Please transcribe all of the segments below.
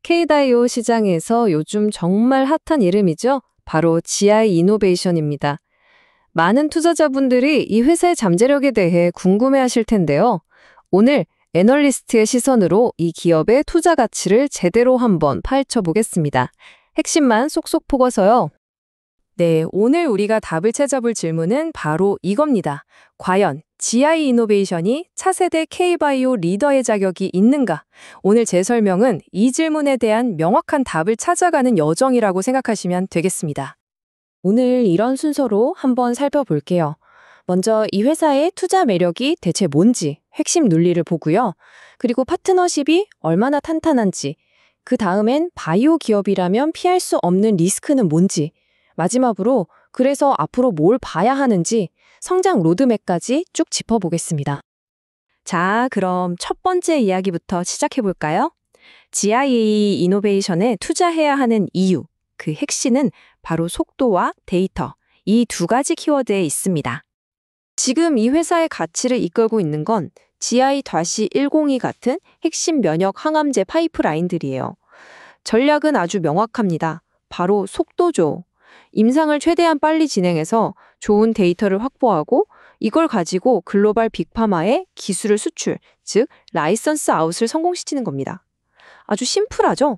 K다이오 시장에서 요즘 정말 핫한 이름이죠. 바로 GI 이노베이션입니다. 많은 투자자분들이 이 회사의 잠재력에 대해 궁금해하실 텐데요. 오늘 애널리스트의 시선으로 이 기업의 투자 가치를 제대로 한번 파헤쳐 보겠습니다. 핵심만 쏙쏙 포고서요. 네, 오늘 우리가 답을 찾아볼 질문은 바로 이겁니다. 과연 GI 이노베이션이 차세대 K바이오 리더의 자격이 있는가? 오늘 제 설명은 이 질문에 대한 명확한 답을 찾아가는 여정이라고 생각하시면 되겠습니다. 오늘 이런 순서로 한번 살펴볼게요. 먼저 이 회사의 투자 매력이 대체 뭔지 핵심 논리를 보고요. 그리고 파트너십이 얼마나 탄탄한지, 그 다음엔 바이오 기업이라면 피할 수 없는 리스크는 뭔지, 마지막으로 그래서 앞으로 뭘 봐야 하는지 성장 로드맵까지 쭉 짚어보겠습니다. 자, 그럼 첫 번째 이야기부터 시작해볼까요? GIA 이노베이션에 투자해야 하는 이유, 그 핵심은 바로 속도와 데이터, 이 두 가지 키워드에 있습니다. 지금 이 회사의 가치를 이끌고 있는 건 GI-102 같은 핵심 면역 항암제 파이프라인들이에요. 전략은 아주 명확합니다. 바로 속도죠. 임상을 최대한 빨리 진행해서 좋은 데이터를 확보하고 이걸 가지고 글로벌 빅파마에 기술을 수출, 즉 라이선스 아웃을 성공시키는 겁니다. 아주 심플하죠?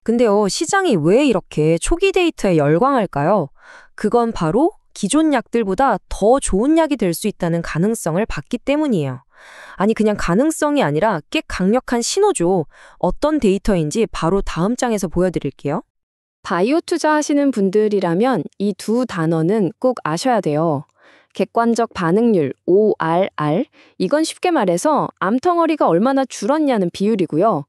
근데요, 시장이 왜 이렇게 초기 데이터에 열광할까요? 그건 바로 기존 약들보다 더 좋은 약이 될 수 있다는 가능성을 봤기 때문이에요. 아니, 그냥 가능성이 아니라 꽤 강력한 신호죠. 어떤 데이터인지 바로 다음 장에서 보여드릴게요. 바이오 투자하시는 분들이라면 이 두 단어는 꼭 아셔야 돼요. 객관적 반응률, ORR. 이건 쉽게 말해서 암덩어리가 얼마나 줄었냐는 비율이고요.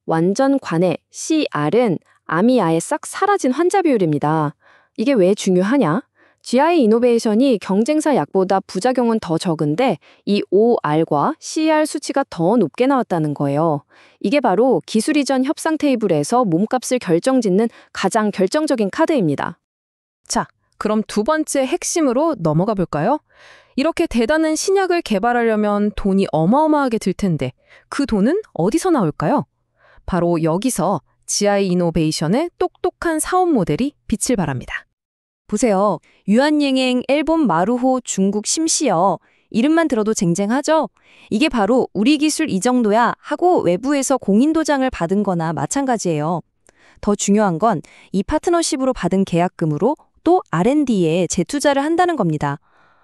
완전 관해, CR은 암이 아예 싹 사라진 환자 비율입니다. 이게 왜 중요하냐? GI 이노베이션이 경쟁사 약보다 부작용은 더 적은데 이 OR과 CR 수치가 더 높게 나왔다는 거예요. 이게 바로 기술 이전 협상 테이블에서 몸값을 결정짓는 가장 결정적인 카드입니다. 자, 그럼 두 번째 핵심으로 넘어가 볼까요? 이렇게 대단한 신약을 개발하려면 돈이 어마어마하게 들 텐데 그 돈은 어디서 나올까요? 바로 여기서 GI 이노베이션의 똑똑한 사업 모델이 빛을 발합니다. 보세요. 유한양행 일본 마루호 중국 심시어. 이름만 들어도 쟁쟁하죠? 이게 바로 우리 기술 이 정도야 하고 외부에서 공인도장을 받은 거나 마찬가지예요. 더 중요한 건 이 파트너십으로 받은 계약금으로 또 R&D에 재투자를 한다는 겁니다.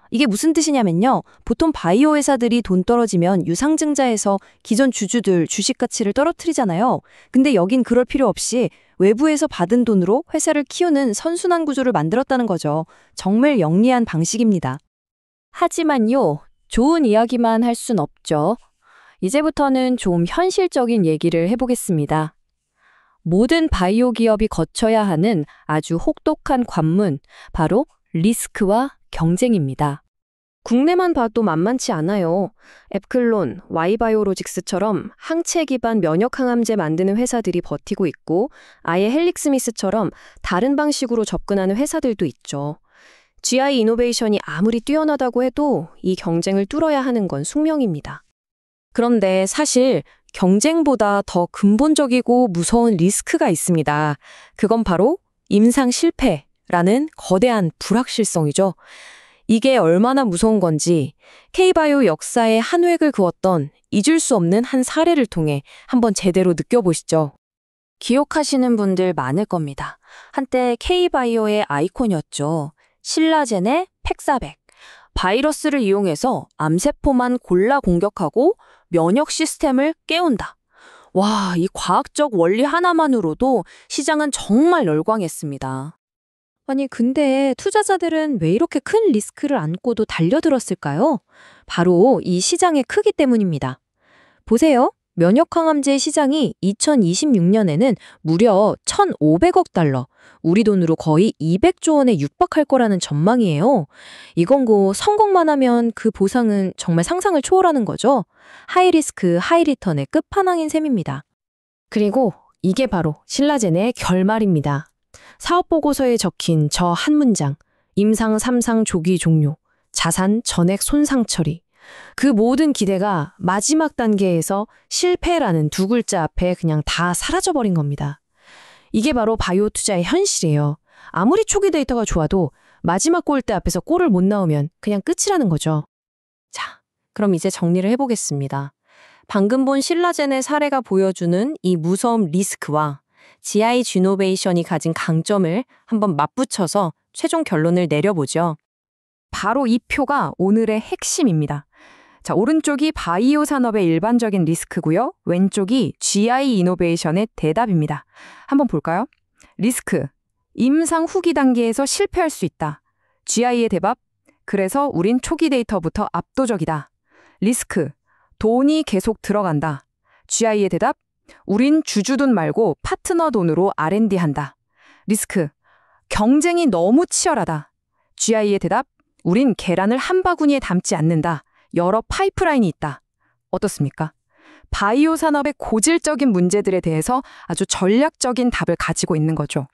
이게 무슨 뜻이냐면요. 보통 바이오 회사들이 돈 떨어지면 유상증자해서 기존 주주들 주식 가치를 떨어뜨리잖아요. 근데 여긴 그럴 필요 없이 외부에서 받은 돈으로 회사를 키우는 선순환 구조를 만들었다는 거죠. 정말 영리한 방식입니다. 하지만요, 좋은 이야기만 할 순 없죠. 이제부터는 좀 현실적인 얘기를 해보겠습니다. 모든 바이오 기업이 거쳐야 하는 아주 혹독한 관문, 바로 리스크와 경쟁입니다. 국내만 봐도 만만치 않아요. 앱클론, Y바이오로직스처럼 항체 기반 면역 항암제 만드는 회사들이 버티고 있고 아예 헬릭스미스처럼 다른 방식으로 접근하는 회사들도 있죠. GI 이노베이션이 아무리 뛰어나다고 해도 이 경쟁을 뚫어야 하는 건 숙명입니다. 그런데 사실 경쟁보다 더 근본적이고 무서운 리스크가 있습니다. 그건 바로 임상 실패라는 거대한 불확실성이죠. 이게 얼마나 무서운 건지 K바이오 역사의 한 획을 그었던 잊을 수 없는 한 사례를 통해 한번 제대로 느껴보시죠. 기억하시는 분들 많을 겁니다. 한때 K바이오의 아이콘이었죠. 신라젠의 팩사백. 바이러스를 이용해서 암세포만 골라 공격하고 면역 시스템을 깨운다. 와, 이 과학적 원리 하나만으로도 시장은 정말 열광했습니다. 아니, 근데 투자자들은 왜 이렇게 큰 리스크를 안고도 달려들었을까요? 바로 이 시장의 크기 때문입니다. 보세요. 면역항암제 시장이 2026년에는 무려 1,500억 달러, 우리 돈으로 거의 200조 원에 육박할 거라는 전망이에요. 이건 성공만 하면 그 보상은 정말 상상을 초월하는 거죠. 하이리스크, 하이리턴의 끝판왕인 셈입니다. 그리고 이게 바로 신라젠의 결말입니다. 사업보고서에 적힌 저 한 문장, 임상 3상 조기 종료, 자산 전액 손상 처리. 그 모든 기대가 마지막 단계에서 실패라는 두 글자 앞에 그냥 다 사라져버린 겁니다. 이게 바로 바이오 투자의 현실이에요. 아무리 초기 데이터가 좋아도 마지막 골대 앞에서 골을 못 넣으면 그냥 끝이라는 거죠. 자, 그럼 이제 정리를 해보겠습니다. 방금 본 신라젠의 사례가 보여주는 이 무서운 리스크와 GI 지노베이션이 가진 강점을 한번 맞붙여서 최종 결론을 내려보죠. 바로 이 표가 오늘의 핵심입니다. 자, 오른쪽이 바이오 산업의 일반적인 리스크고요. 왼쪽이 GI 이노베이션의 대답입니다. 한번 볼까요? 리스크, 임상 후기 단계에서 실패할 수 있다. GI의 대답, 그래서 우린 초기 데이터부터 압도적이다. 리스크, 돈이 계속 들어간다. GI의 대답, 우린 주주돈 말고 파트너 돈으로 R&D 한다. 리스크, 경쟁이 너무 치열하다. GI의 대답, 우린 계란을 한 바구니에 담지 않는다. 여러 파이프라인이 있다. 어떻습니까? 바이오 산업의 고질적인 문제들에 대해서 아주 전략적인 답을 가지고 있는 거죠.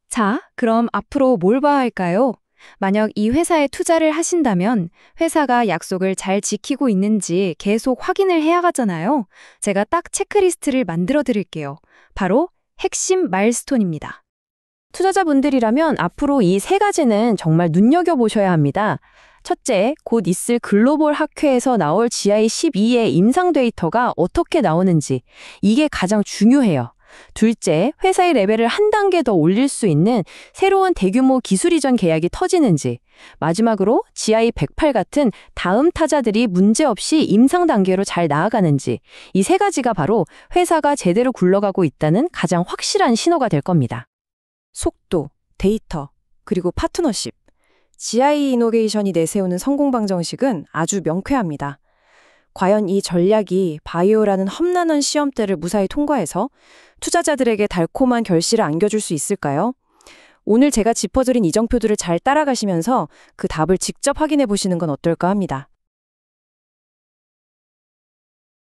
자, 그럼 앞으로 뭘 봐야 할까요? 만약 이 회사에 투자를 하신다면 회사가 약속을 잘 지키고 있는지 계속 확인을 해야 하잖아요. 제가 딱 체크리스트를 만들어 드릴게요. 바로 핵심 마일스톤입니다. 투자자분들이라면 앞으로 이 세 가지는 정말 눈여겨보셔야 합니다. 첫째, 곧 있을 글로벌 학회에서 나올 GI12의 임상 데이터가 어떻게 나오는지, 이게 가장 중요해요. 둘째, 회사의 레벨을 한 단계 더 올릴 수 있는 새로운 대규모 기술 이전 계약이 터지는지, 마지막으로 GI108 같은 다음 타자들이 문제없이 임상 단계로 잘 나아가는지, 이 세 가지가 바로 회사가 제대로 굴러가고 있다는 가장 확실한 신호가 될 겁니다. 속도, 데이터, 그리고 파트너십. GI 이노베이션이 내세우는 성공 방정식은 아주 명쾌합니다. 과연 이 전략이 바이오라는 험난한 시험대를 무사히 통과해서 투자자들에게 달콤한 결실을 안겨줄 수 있을까요? 오늘 제가 짚어드린 이정표들을 잘 따라가시면서 그 답을 직접 확인해 보시는 건 어떨까 합니다.